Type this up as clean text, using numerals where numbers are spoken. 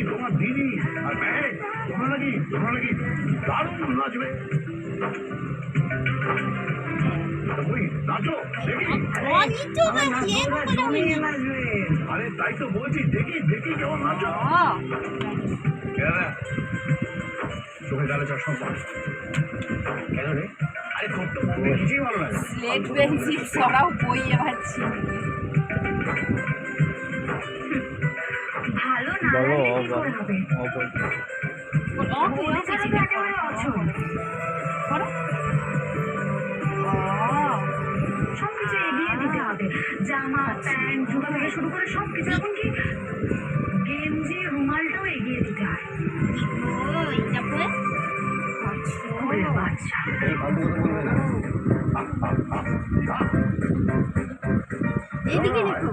তোমার দিদি আর ব্যাগ তোমরা নাকি দারুণ নাচবে। নাচো আরে তাই তো বলছি, দেখি কেমন নাচো। চোখে গেলে চার সম্মান কেন রে? আরে খুব তো কিছুই ভালো লাগে। স্লেট পেন্সিল সরাও বইয়ে ভাবছি ভালো না লাগলে কি করে হবে? পরিচালক একেবারে অচল। সবকিছু এগিয়ে দিতে হবে, জামা প্যান্ট জুতা থেকে শুরু করে সবকিছু, এমনকি গেঞ্জি রুমালটাও এগিয়ে দিতে হয়। বাচ্চা এইদিকে দেখো।